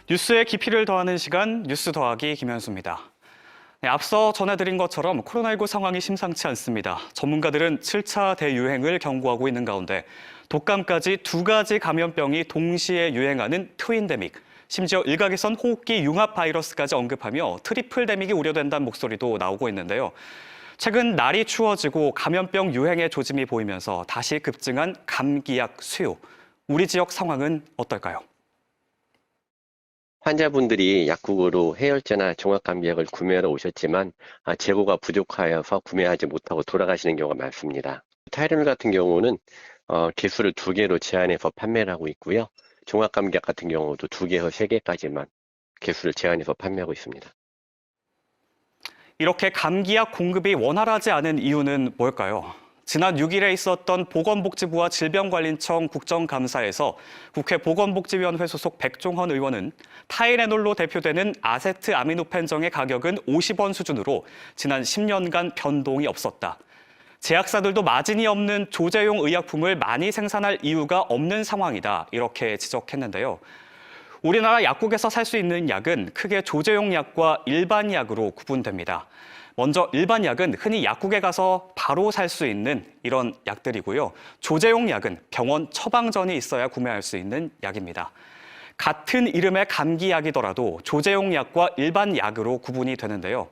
뉴스의 깊이를 더하는 시간, 뉴스 더하기 김현수입니다. 네, 앞서 전해드린 것처럼 코로나19 상황이 심상치 않습니다. 전문가들은 7차 대유행을 경고하고 있는 가운데 독감까지 두 가지 감염병이 동시에 유행하는 트윈데믹, 심지어 일각에선 호흡기 융합 바이러스까지 언급하며 트리플데믹이 우려된다는 목소리도 나오고 있는데요. 최근 날이 추워지고 감염병 유행의 조짐이 보이면서 다시 급증한 감기약 수요. 우리 지역 상황은 어떨까요? 환자분들이 약국으로 해열제나 종합감기약을 구매하러 오셨지만 재고가 부족하여서 구매하지 못하고 돌아가시는 경우가 많습니다. 타이레놀 같은 경우는 개수를 2개로 제한해서 판매를 하고 있고요. 종합감기약 같은 경우도 2개에서 3개까지만 개수를 제한해서 판매하고 있습니다. 이렇게 감기약 공급이 원활하지 않은 이유는 뭘까요? 지난 6일에 있었던 보건복지부와 질병관리청 국정감사에서 국회 보건복지위원회 소속 백종원 의원은 타이레놀로 대표되는 아세트아미노펜정의 가격은 50원 수준으로 지난 10년간 변동이 없었다. 제약사들도 마진이 없는 조제용 의약품을 많이 생산할 이유가 없는 상황이다. 이렇게 지적했는데요. 우리나라 약국에서 살 수 있는 약은 크게 조제용 약과 일반 약으로 구분됩니다. 먼저 일반 약은 흔히 약국에 가서 바로 살 수 있는 이런 약들이고요. 조제용 약은 병원 처방전이 있어야 구매할 수 있는 약입니다. 같은 이름의 감기약이더라도 조제용 약과 일반 약으로 구분이 되는데요.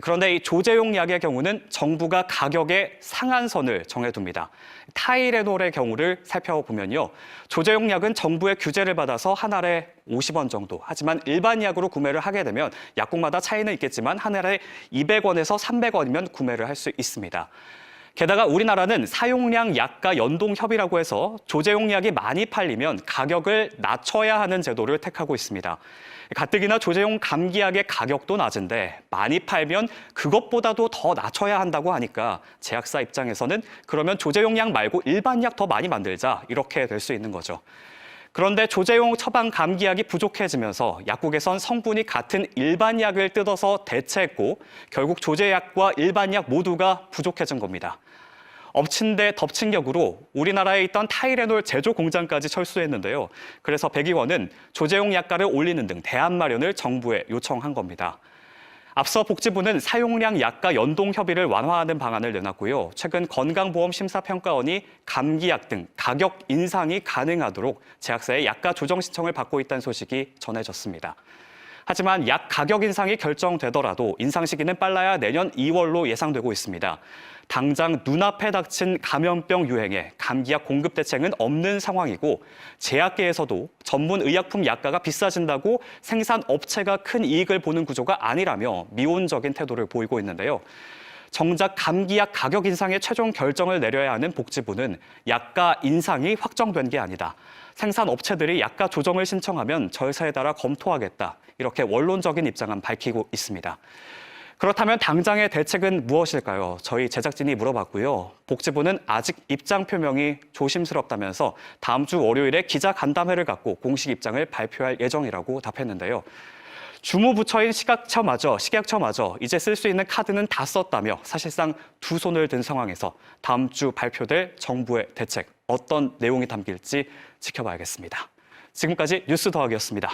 그런데 이 조제용 약의 경우는 정부가 가격의 상한선을 정해둡니다. 타이레놀의 경우를 살펴보면요. 조제용 약은 정부의 규제를 받아서 한 알에 50원 정도. 하지만 일반 약으로 구매를 하게 되면 약국마다 차이는 있겠지만 한 알에 200원에서 300원이면 구매를 할 수 있습니다. 게다가 우리나라는 사용량 약가 연동협의라고 해서 조제용 약이 많이 팔리면 가격을 낮춰야 하는 제도를 택하고 있습니다. 가뜩이나 조제용 감기약의 가격도 낮은데 많이 팔면 그것보다도 더 낮춰야 한다고 하니까 제약사 입장에서는 그러면 조제용 약 말고 일반 약 더 많이 만들자 이렇게 될 수 있는 거죠. 그런데 조제용 처방 감기약이 부족해지면서 약국에선 성분이 같은 일반 약을 뜯어서 대체했고 결국 조제약과 일반 약 모두가 부족해진 겁니다. 엎친 데 덮친 격으로 우리나라에 있던 타이레놀 제조 공장까지 철수했는데요. 그래서 백 의원은 조제용 약가를 올리는 등 대안 마련을 정부에 요청한 겁니다. 앞서 복지부는 사용량 약가 연동 협의를 완화하는 방안을 내놨고요. 최근 건강보험심사평가원이 감기약 등 가격 인상이 가능하도록 제약사의 약가 조정 신청을 받고 있다는 소식이 전해졌습니다. 하지만 약 가격 인상이 결정되더라도 인상 시기는 빨라야 내년 2월로 예상되고 있습니다. 당장 눈앞에 닥친 감염병 유행에 감기약 공급 대책은 없는 상황이고 제약계에서도 전문 의약품 약가가 비싸진다고 생산업체가 큰 이익을 보는 구조가 아니라며 미온적인 태도를 보이고 있는데요. 정작 감기약 가격 인상의 최종 결정을 내려야 하는 복지부는 약가 인상이 확정된 게 아니다. 생산업체들이 약가 조정을 신청하면 절차에 따라 검토하겠다. 이렇게 원론적인 입장은 밝히고 있습니다. 그렇다면 당장의 대책은 무엇일까요? 저희 제작진이 물어봤고요. 복지부는 아직 입장 표명이 조심스럽다면서 다음 주 월요일에 기자 간담회를 갖고 공식 입장을 발표할 예정이라고 답했는데요. 주무부처인 식약처마저 이제 쓸 수 있는 카드는 다 썼다며 사실상 두 손을 든 상황에서 다음 주 발표될 정부의 대책 어떤 내용이 담길지 지켜봐야겠습니다. 지금까지 뉴스 더하기였습니다.